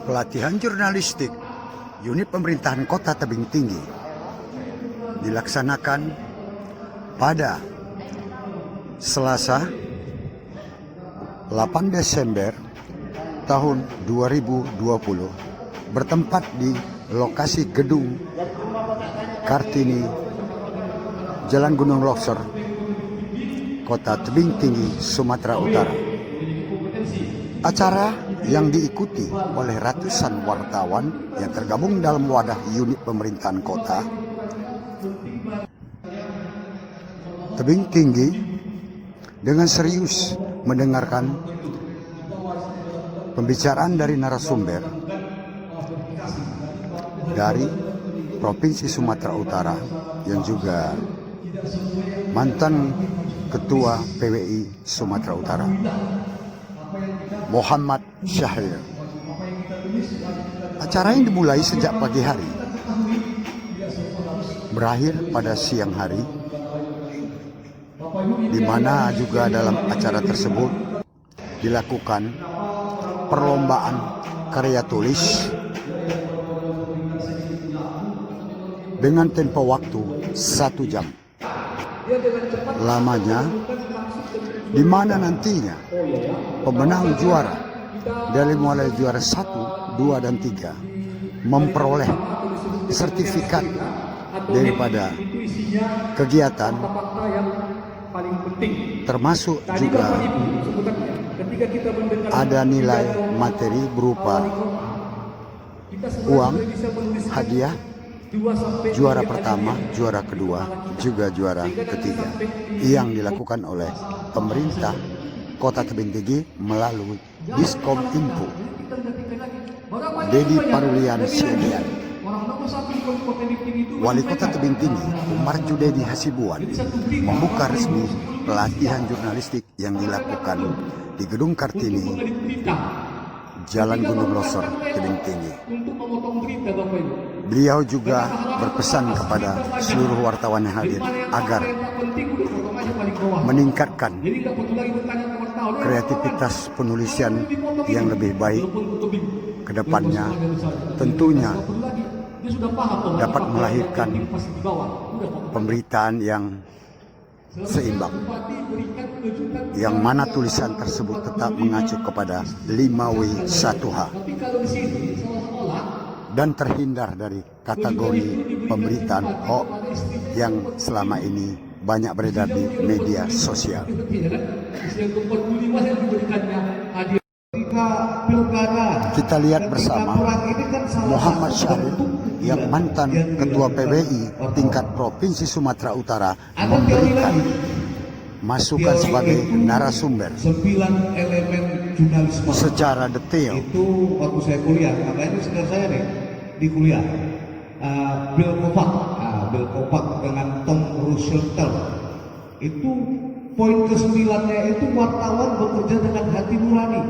Pelatihan jurnalistik unit pemerintahan Kota Tebing Tinggi dilaksanakan pada Selasa 8 Desember tahun 2020 bertempat di lokasi gedung Kartini Jalan Gunung Loksor, Kota Tebing Tinggi, Sumatera Utara. Acara yang diikuti oleh ratusan wartawan yang tergabung dalam wadah unit pemerintahan kota Tebing Tinggi dengan serius mendengarkan pembicaraan dari narasumber dari Provinsi Sumatera Utara yang juga mantan Ketua PWI Sumatera Utara, Muhammad Syahrir. Acara yang dimulai sejak pagi hari berakhir pada siang hari, di mana juga dalam acara tersebut dilakukan perlombaan karya tulis dengan tempo waktu 1 jam lamanya, di mana nantinya pemenang juara dari mulai juara 1, 2, dan 3 memperoleh sertifikat daripada kegiatan, termasuk juga ada nilai materi berupa uang hadiah juara pertama, juara kedua, juga juara ketiga yang dilakukan oleh pemerintah Kota Tebing Tinggi melalui Diskominfo Dedi Parulian Siedian. Wali Kota Tebing Tinggi Umar Judeni Hasibuan membuka resmi pelatihan jurnalistik yang dilakukan di Gedung Kartini Jalan Gunung Loksor, Tebing Tinggi. Beliau juga berpesan kepada seluruh wartawan yang hadir agar meningkatkan kreativitas penulisan yang lebih baik ke depannya, tentunya dapat melahirkan pemberitaan yang seimbang, yang mana tulisan tersebut tetap mengacu kepada 5W1H dan terhindar dari kategori pemberitaan hoax yang selama ini banyak beredar di media sosial. Kita lihat bersama Muhammad Syahrir yang mantan Ketua PWI tingkat Provinsi Sumatera Utara memberikan masukan sebagai narasumber 9 elemen jurnalisme secara detail. Itu waktu saya kuliah, makanya ini sekarang saya nih di kuliah Bill Kovac dengan Tom Rosenthal. Itu poin ke-9-nya itu wartawan bekerja dengan hati nurani.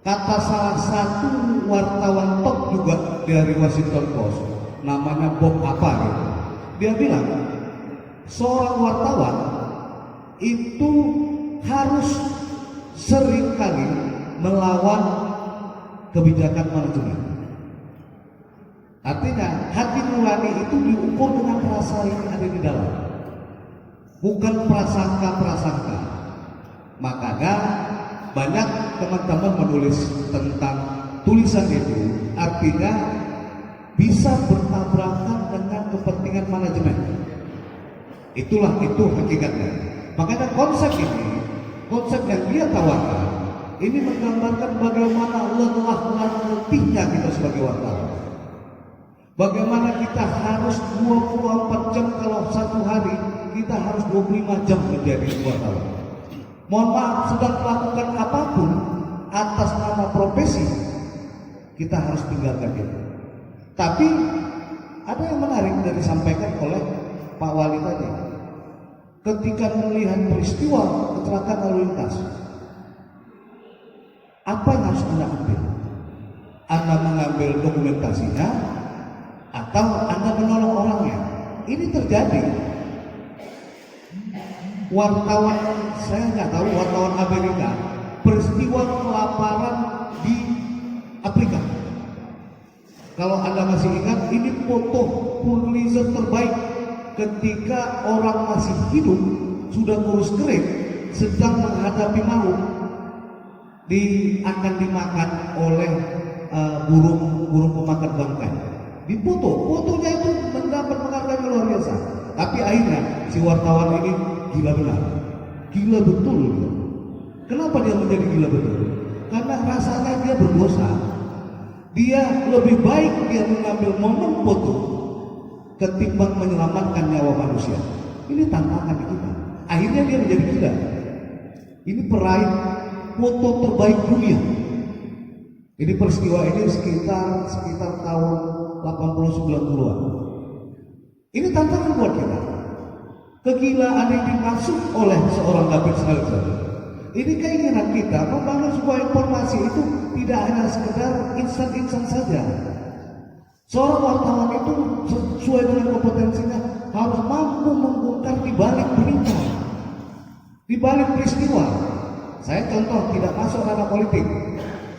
Kata salah satu wartawan top juga dari Washington Post, namanya Bob apa gitu, dia bilang seorang wartawan itu harus seringkali melawan kebijakan manajemen. Artinya hati nurani itu diukur dengan rasa yang ada di dalam, bukan prasangka-prasangka. Makanya banyak teman-teman menulis tentang tulisan itu, artinya bisa bertabrakan dengan kepentingan manajemen. Itu hakikatnya. Makanya konsep yang dia tawarkan, ini menggambarkan bagaimana lelah dan letihnya kita sebagai wartawan. Bagaimana kita harus 24 jam, kalau satu hari kita harus 25 jam menjadi wartawan. Mohon maaf, sedang melakukan apapun atas nama profesi, kita harus tinggalkan itu. Tapi ada yang menarik dari disampaikan oleh Pak Wali tadi. Ketika melihat peristiwa kecelakaan lalu lintas, apa yang harus Anda ambil? Anda mengambil dokumentasinya atau Anda menolong orangnya? Ini terjadi. Wartawan, saya nggak tahu, wartawan Amerika, peristiwa kelaparan di Kalau Anda masih ingat, ini foto Pulitzer terbaik ketika orang masih hidup, sudah kurus kering, sedang menghadapi maut, akan dimakan oleh burung pemakan bangkai. Di fotonya itu mendapat penghargaan luar biasa. Tapi akhirnya si wartawan ini gila benar, gila betul. Kenapa dia menjadi gila betul? Karena rasanya dia berdosa. Dia lebih baik dia mengambil momen foto ketimbang menyelamatkan nyawa manusia. Ini tantangan kita. Akhirnya dia menjadi gila. Ini peraih foto terbaik dunia. Ini peristiwa ini sekitar tahun 80-90-an. Ini tantangan buat kita. Kegilaan yang dimaksud oleh seorang David Selzer. Ini keinginan kita membangun sebuah informasi itu tidak hanya sekedar instan-instan saja. Seorang wartawan itu sesuai dengan kompetensinya harus mampu membongkar di balik berita, di balik peristiwa. Saya contoh, tidak masuk ranah politik,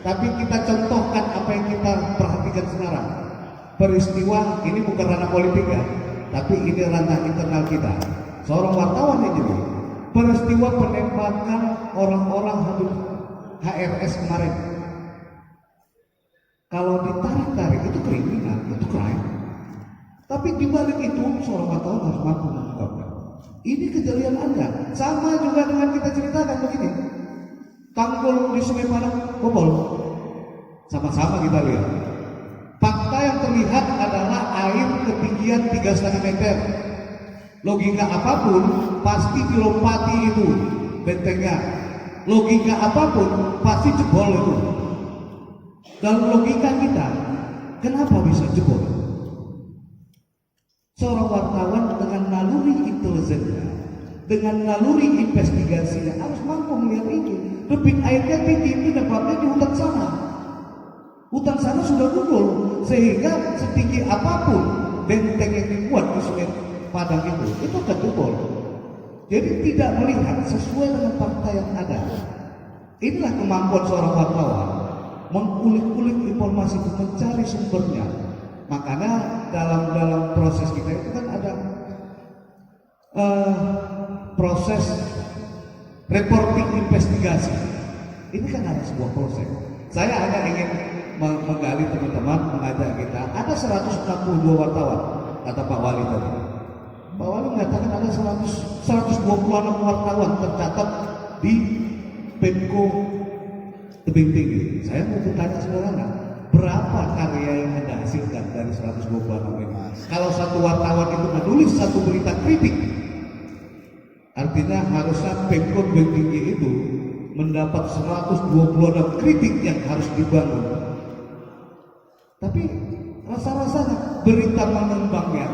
tapi kita contohkan apa yang kita perhatikan sekarang. Peristiwa ini bukan ranah politik ya, tapi ini ranah internal kita. Seorang wartawan ini, peristiwa penembakan orang-orang Habib HRS kemarin. Kalau ditarik-tarik itu kriminal, itu crime. Tapi di balik itu seorang wartawan harus mampu mengungkapkan. Ini kejelian Anda. Sama juga dengan kita ceritakan begini. Tanggul di Sungai Padang bobol. Sama-sama kita lihat. Fakta yang terlihat adalah air ketinggian 3,5 meter. Logika apapun pasti dilompati itu bentengnya. Logika apapun pasti jebol itu. Dalam logika kita, kenapa bisa jebol? Seorang wartawan dengan naluri intelijennya, dengan naluri investigasinya harus mampu melihat ini. Debit airnya tinggi itu dapatnya di hutan sana. Hutan sana sudah gundul, sehingga setinggi apapun benteng yang dibuat di Sungai Padang itu akan jebol. Jadi tidak melihat sesuai dengan fakta yang ada. Inilah kemampuan seorang wartawan, mengulik-ulik informasi itu, mencari sumbernya. Makanya dalam proses kita itu kan ada proses reporting investigasi. Ini kan ada sebuah proses. Saya hanya ingin menggali teman-teman, mengajak kita. Ada 162 wartawan, kata Pak Wali tadi. Pak Wali mengatakan ada 126 wartawan tercatat di Pemko Tebing Tinggi. Saya mau bertanya saudara, berapa karya yang Anda hasilkan dari 126 ini? Kalau satu wartawan itu menulis satu berita kritik, artinya harusnya Pemko Tebing Tinggi itu mendapat 126 kritik yang harus dibangun. Tapi rasa-rasanya berita mengembangnya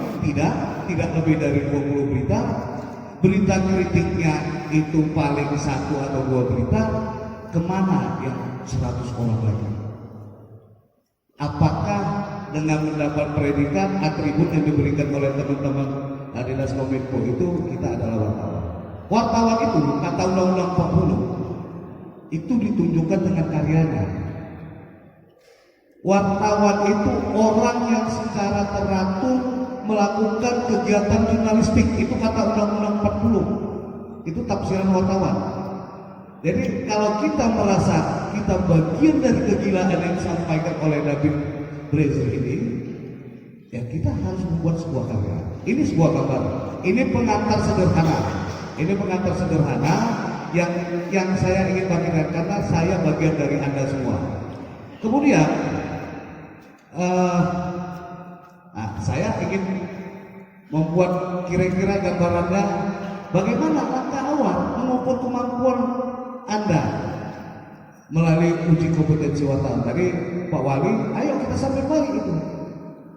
tidak lebih dari 20 berita. Berita kritiknya itu paling 1 atau 2 berita. Kemana yang 100 orang lagi? Apakah dengan mendapat predikat atribut yang diberikan oleh teman-teman Dinas Kominfo itu kita adalah wartawan? Wartawan itu kata Undang-Undang 40 itu ditunjukkan dengan karyanya. Wartawan itu orang yang secara teratur melakukan kegiatan jurnalistik, itu kata Undang-Undang 40. Itu tafsiran wartawan. Jadi kalau kita merasa kita bagian dari kegilaan yang disampaikan oleh David Selzer ini, ya kita harus membuat sebuah karya. Ini sebuah gambar. Ini pengantar sederhana. Ini pengantar sederhana yang saya ingin bagikan karena saya bagian dari Anda semua. Kemudian saya ingin membuat kira-kira gambarannya bagaimana langkah awal mengukur kemampuan Anda melalui uji kompetensi wartawan. Tadi Pak Wali, ayo kita sampai balik itu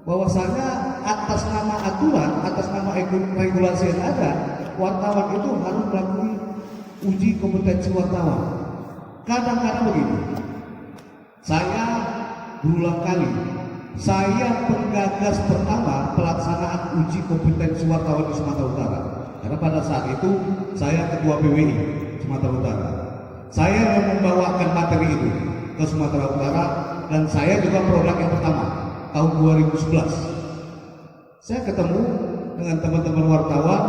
bahwasanya atas nama aturan, atas nama regulasi yang ada, wartawan itu harus melalui uji kompetensi wartawan. Kadang-kadang begini, saya berulang kali, saya penggagas pertama pelaksanaan uji kompetensi wartawan di Sumatera Utara. Karena pada saat itu saya ketua PWI Sumatera Utara. Saya yang membawakan materi itu ke Sumatera Utara dan saya juga produk yang pertama. tahun 2011. Saya ketemu dengan teman-teman wartawan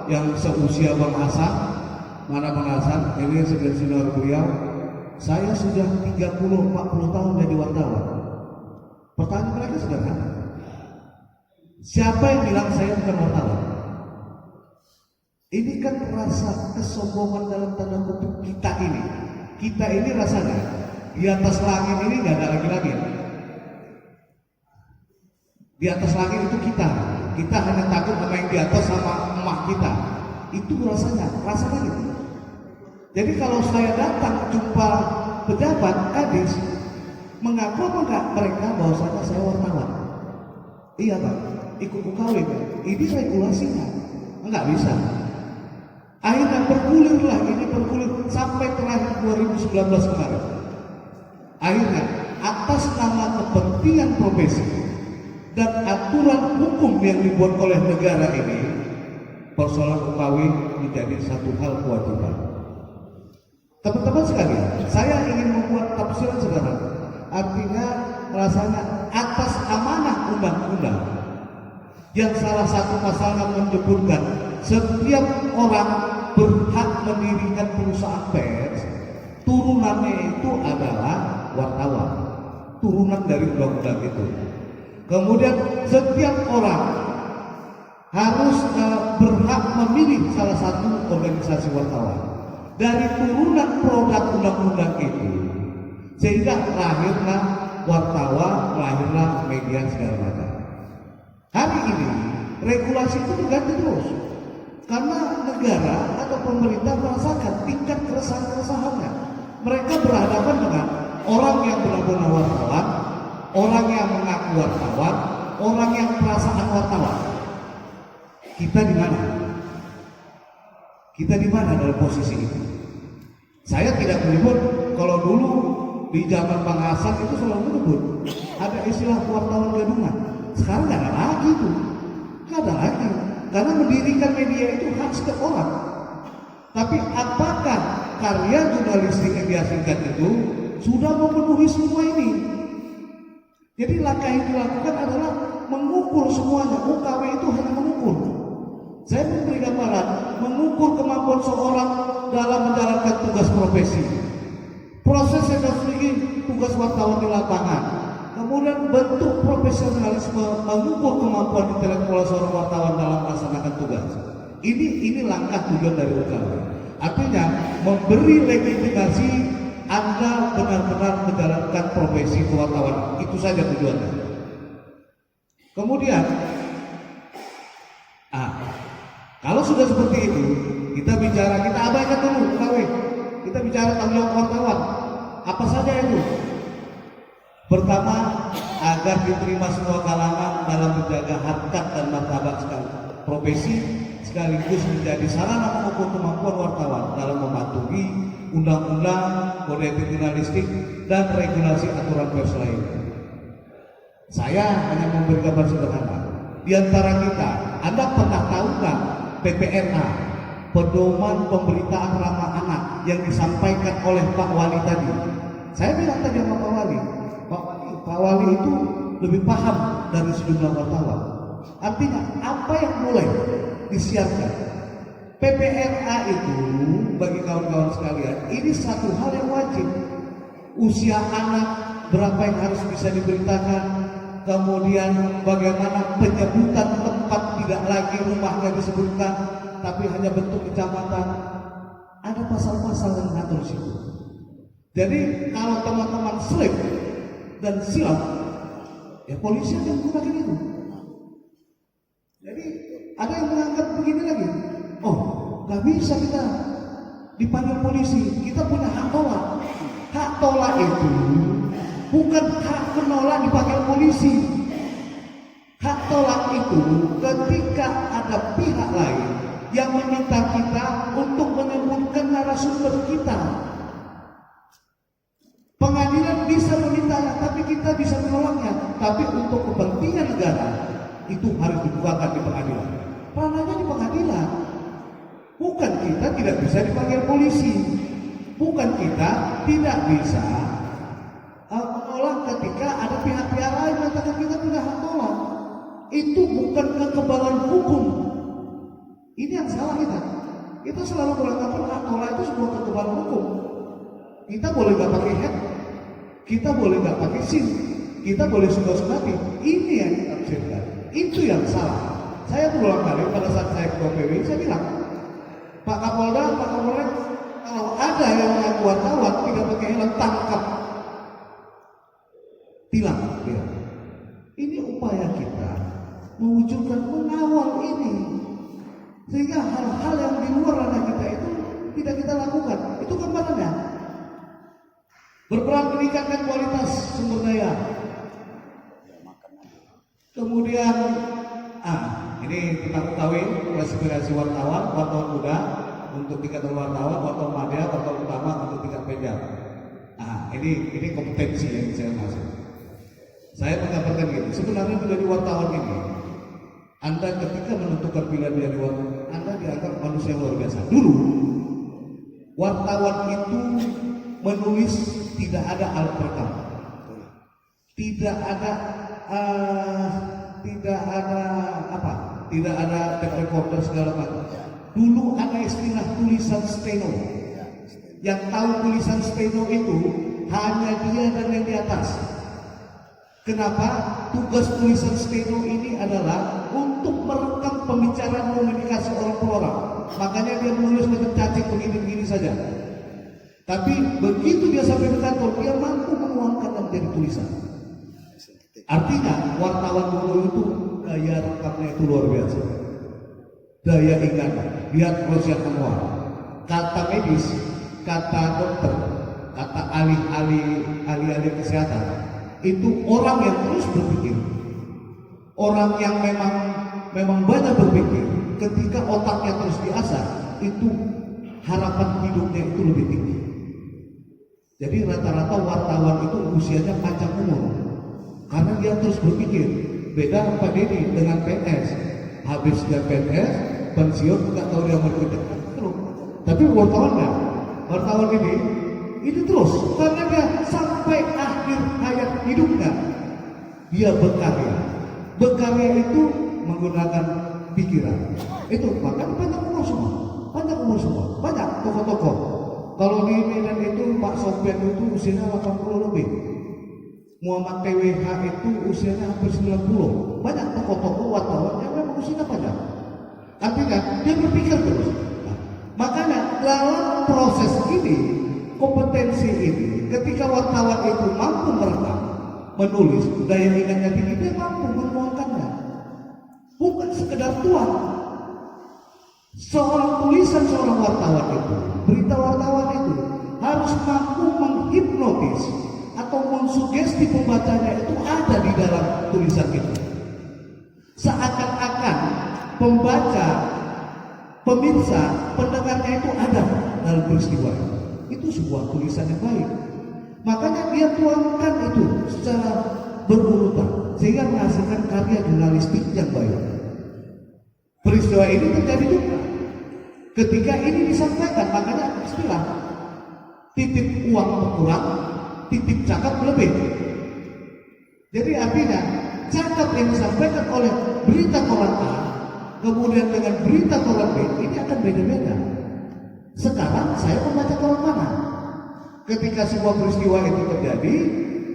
yang seusia Bang Hasan. Mana Bang Hasan? Ini senior beliau. Saya sudah 30-40 tahun jadi wartawan. Pertanyaan mereka sederhana. Siapa yang bilang saya bukan wartawan? Ini kan rasa kesombongan dalam tanda kutip kita ini. Kita ini rasanya di atas langit ini nggak ada lagi langit. Di atas langit itu kita. Kita hanya takut sama yang di atas sama emak kita. Itu rasanya gitu. Jadi kalau saya datang jumpa pejabat kadis, mengaku apa enggak mereka bahwasanya saya wartawan? Iya Pak, ikut UKW. Ini regulasinya enggak bisa. Akhirnya bergulir sampai terakhir 2019 kemarin. Akhirnya atas nama kepentingan profesi dan aturan hukum yang dibuat oleh negara ini, persoalan UKW menjadi satu hal kewajiban. Teman-teman sekalian, saya ingin membuat tafsiran sederhana. Artinya rasanya atas amanah undang-undang yang salah satu pasalnya menyebutkan setiap orang berhak mendirikan perusahaan pers, turunannya itu adalah wartawan, turunan dari undang-undang itu. Kemudian setiap orang harus berhak memilih salah satu organisasi wartawan. Dari turunan produk undang-undang itu, sehingga lahirlah wartawan, lahirlah media segala macam. Hari ini regulasi itu diganti terus karena negara atau pemerintah merasakan tingkat keresahan-keresahannya. Mereka berhadapan dengan orang yang benar-benar wartawan, orang yang mengaku wartawan, orang yang perasaan wartawan. Kita di mana? Kita di mana dalam posisi itu? Saya tidak menyebut, kalau dulu di zaman Bang Hasan itu selalu menyebut ada istilah wartawan gadungan. Sekarang nggak ada lagi itu, nggak ada lagi. Karena mendirikan media itu hak setiap orang. Tapi apakah karya jurnalistik yang dihasilkan itu sudah memenuhi semua ini? Jadi langkah yang dilakukan adalah mengukur semuanya. UKW itu hanya mengukur. Saya memberi gambaran mengukur kemampuan seorang dalam menjalankan tugas profesi. Proses yang harus tugas wartawan di lapangan. Kemudian bentuk profesionalisme mengukur kemampuan intelektual seorang wartawan dalam melaksanakan tugas. Ini langkah tujuan dari UKW. Artinya memberi legitimasi Anda benar-benar menjalankan profesi wartawan. Itu saja tujuannya. Kemudian, kalau sudah seperti itu, kita abaikan dulu UKW. Kita bicara tanggung jawab wartawan. Apa saja itu? Pertama, agar diterima semua kalangan dalam menjaga harkat dan martabat profesi, sekaligus menjadi sarana mengukur kemampuan wartawan dalam mematuhi undang-undang, kode etik jurnalistik, dan regulasi aturan pers lainnya. Saya hanya memberi gambar sederhana. Di antara kita, Anda pernah tahu nggak PPRA, pedoman pemberitaan ramah anak yang disampaikan oleh Pak Wali tadi? Saya bilang tadi sama Pak Wali itu lebih paham dari sejumlah wartawan. Artinya apa yang mulai disiarkan PPRA itu bagi kawan-kawan sekalian, ini satu hal yang wajib. Usia anak berapa yang harus bisa diberitakan, kemudian bagaimana penyebutan tempat, tidak lagi rumahnya disebutkan tapi hanya bentuk kecamatan. Ada pasal-pasal yang mengatur situ. Jadi kalau teman-teman slip dan silap, ya polisi akan menggunakan itu. Jadi ada yang menganggap begini lagi, oh nggak bisa kita dipanggil polisi, kita punya hak tolak. Hak tolak itu bukan hak menolak dipanggil polisi. Hak tolak itu ketika ada pihak lain yang meminta kita untuk menyebutkan narasumber kita. Pengadilan bisa memintanya, tapi kita bisa menolaknya. Tapi untuk kepentingan negara, itu harus dibukakan di pengadilan. Ranahnya di pengadilan. Bukan kita tidak bisa dipanggil polisi. Bukan kita tidak bisa menolak ketika ada pihak-pihak lain mengatakan kita tidak hatola. Itu bukan kekebalan hukum. Ini yang salah kita. Kita selalu beranggapan hatola itu sebuah kekebalan hukum. Kita boleh nggak pakai head, kita boleh nggak pakai SIM, kita boleh suka-suka hati. Ini yang kita tafsirkan. Itu yang salah. Saya berulang kali pada saat saya ketua PWI, saya bilang, Pak Kapolda, kalau ada yang mengaku wartawan tidak pakai helm, tangkap, tilang. Ini upaya kita mewujudkan mengawal ini, sehingga hal-hal yang di luar ranah kita itu tidak kita lakukan. Itu gambarannya. Berperan meningkatkan kualitas sumber daya. Kemudian, ini tentang UKW, klasifikasi wartawan muda untuk tingkat wartawan media, wartawan utama untuk tingkat media. Ini kompetensi yang saya maksud. Saya menggambarkan gitu. Sebenarnya menjadi wartawan ini, Anda ketika menentukan pilihan menjadi wartawan, Anda dianggap manusia yang luar biasa. Dulu, wartawan itu menulis tidak ada alat rekam, tidak ada tape recorder segala macam. Dulu ada istilah tulisan steno. Yang tahu tulisan steno itu hanya dia dan yang di atas. Kenapa? Tugas tulisan steno ini adalah untuk merekam pembicaraan komunikasi orang per orang. Makanya dia menulis macam cacing begini saja. Tapi begitu dia sampai ke kantor, dia mampu menuangkan dan menjadi tulisan. Artinya wartawan dulu itu daya rekamnya itu luar biasa, daya ingatnya. Lihat proses manual, kata medis, kata dokter, kata ahli kesehatan, itu orang yang terus berpikir, orang yang memang banyak berpikir. Ketika otaknya terus diasah, itu harapan hidupnya itu lebih tinggi. Jadi rata-rata wartawan itu usianya panjang umur. Karena dia terus berpikir. Beda Pak Deddy dengan PNS. Habis dia PNS, pensiun nggak tahu dia mau kerja terus. Tapi wartawan ini terus karena dia sampai akhir hayat hidupnya dia berkarya. Berkarya itu menggunakan pikiran. Itu makanya panjang umur semua, banyak tokoh-tokoh. Kalau di Medan itu Pak Sofian itu usianya 80 lebih. Muhammad PWH itu usianya hampir 90. Banyak tokoh-tokoh wartawan yang memang usianya panjang. Artinya dia berpikir terus. Makanya dalam proses ini, kompetensi ini, ketika wartawan itu mampu merekam, menulis, daya ingatnya tinggi, dia mampu menuangkannya. Bukan sekedar tuang. Seorang tulisan seorang wartawan itu, berita wartawan itu harus mampu menghipnotis atau mensugesti pembacanya itu ada di dalam tulisan itu. Seakan-akan pembaca, pemirsa, pendengarnya itu ada dalam peristiwa itu sebuah tulisan yang baik. Makanya dia tuangkan itu secara berurutan sehingga menghasilkan karya jurnalistik yang baik. Peristiwa ini terjadi juga ketika ini disampaikan. Makanya istilah titip uang berkurang, titip cakap lebih. Jadi artinya cakap yang disampaikan oleh berita koran A kemudian dengan berita koran B ini akan beda-beda. Sekarang saya membaca koran mana? Ketika sebuah peristiwa itu terjadi,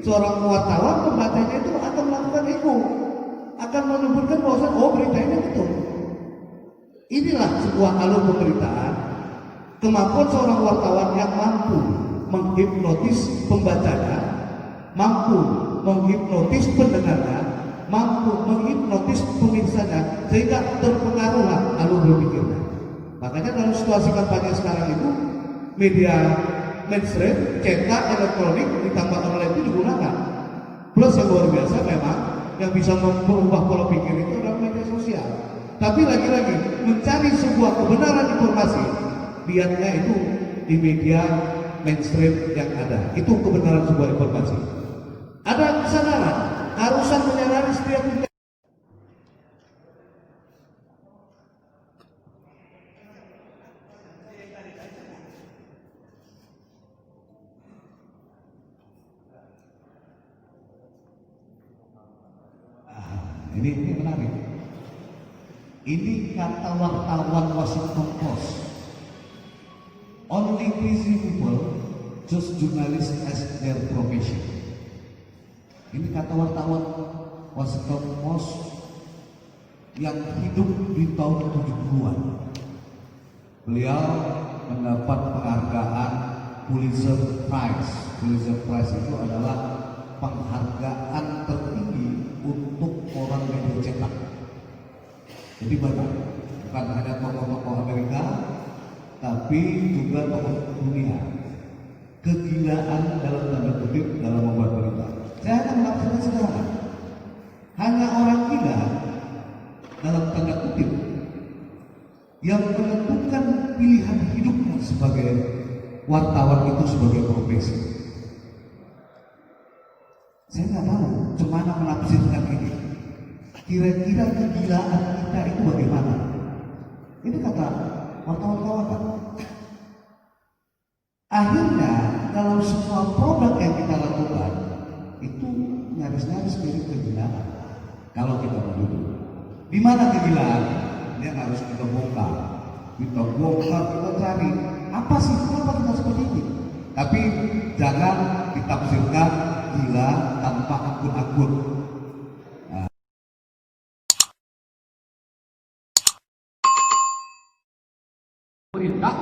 seorang wartawan pembacanya itu akan melakukan itu, akan menyebutkan bahwa oh berita ini betul. Inilah sebuah alur pemberitaan, kemampuan seorang wartawan yang mampu menghipnotis pembacanya, mampu menghipnotis pendengarnya, mampu menghipnotis pemirsanya, sehingga terpengaruhlah alur berpikirnya. Makanya dalam situasi kampanye sekarang itu, media mainstream, cetak, elektronik, ditambah online itu digunakan. Plus yang luar biasa memang yang bisa merubah pola pikir itu adalah media sosial. Tapi lagi-lagi mencari sebuah kebenaran informasi, lihatnya itu di media mainstream yang ada. Itu kebenaran sebuah informasi. Ada kesadaran, harusan menyadari setiap ini menarik. Ini kata wartawan Washington Post. Only crazy people choose journalists as their profession. Ini kata wartawan Washington Post yang hidup di tahun 70-an. Beliau mendapat penghargaan Pulitzer Prize. Pulitzer Prize itu adalah penghargaan tertinggi untuk orang media cetak. Jadi banyak, bukan hanya tokoh-tokoh Amerika, tapi juga tokoh dunia. Kegilaan dalam tanda kutip dalam membuat berita. Saya akan menafsirkan sederhana. Hanya orang gila dalam tanda kutip yang menentukan pilihan hidupnya sebagai wartawan itu sebagai profesi. Saya nggak tahu cemana menafsirkan ini. Kira-kira kegilaan kita itu bagaimana? Ini kata wartawan-wartawan. Akhirnya dalam semua produk yang kita lakukan itu nyaris-nyaris mirip kegilaan. Kalau kita menuduh, di mana kegilaan? Yang harus kita bongkar. Kita bongkar, kita cari. Apa sih? Kenapa kita seperti ini? Tapi jangan ditafsirkan gila tanpa akun-akun. Pemerintah,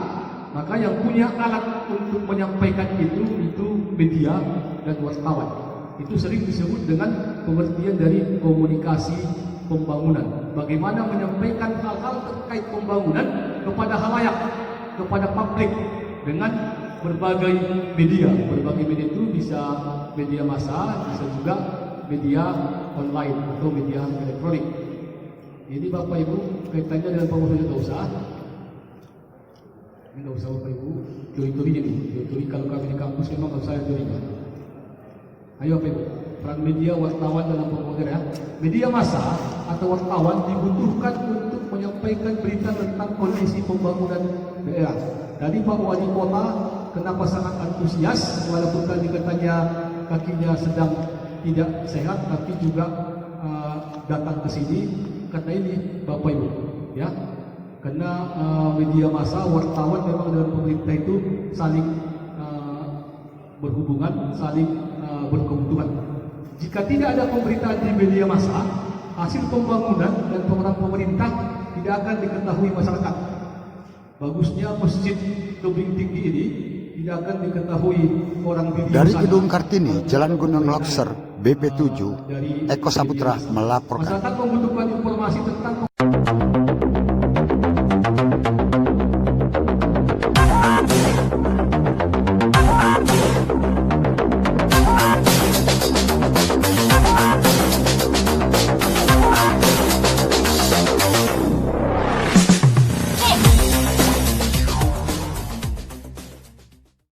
maka yang punya alat untuk menyampaikan itu media dan wartawan. Itu sering disebut dengan pengertian dari komunikasi pembangunan. Bagaimana menyampaikan hal-hal terkait pembangunan kepada halayak, kepada publik dengan berbagai media. Berbagai media itu bisa media massa, bisa juga media online atau media elektronik. Ini Bapak Ibu kaitannya dengan pengurusan usaha. Ini nggak usah Bapak Ibu teori-teorinya nih. Teori kalau kami di kampus memang nggak usah teorinya. Ayo Bapak Ibu, peran media wartawan dalam pembangunan ya. Media massa atau wartawan dibutuhkan untuk menyampaikan berita tentang kondisi pembangunan daerah. Dari Pak Wali Kota kenapa sangat antusias walaupun tadi katanya kakinya sedang tidak sehat, tapi juga datang ke sini kata ini Bapak Ibu ya. Karena media massa, wartawan memang dengan pemerintah itu saling berhubungan, saling berkeuntungan. Jika tidak ada pemberitaan di media massa, hasil pembangunan dan program pemerintah tidak akan diketahui masyarakat. Bagusnya masjid tebing tinggi ini tidak akan diketahui orang di Dari sana. Gedung Kartini, Jalan Gunung Lokser, BP7, Eko Saputra melaporkan. Masyarakat membutuhkan informasi tentang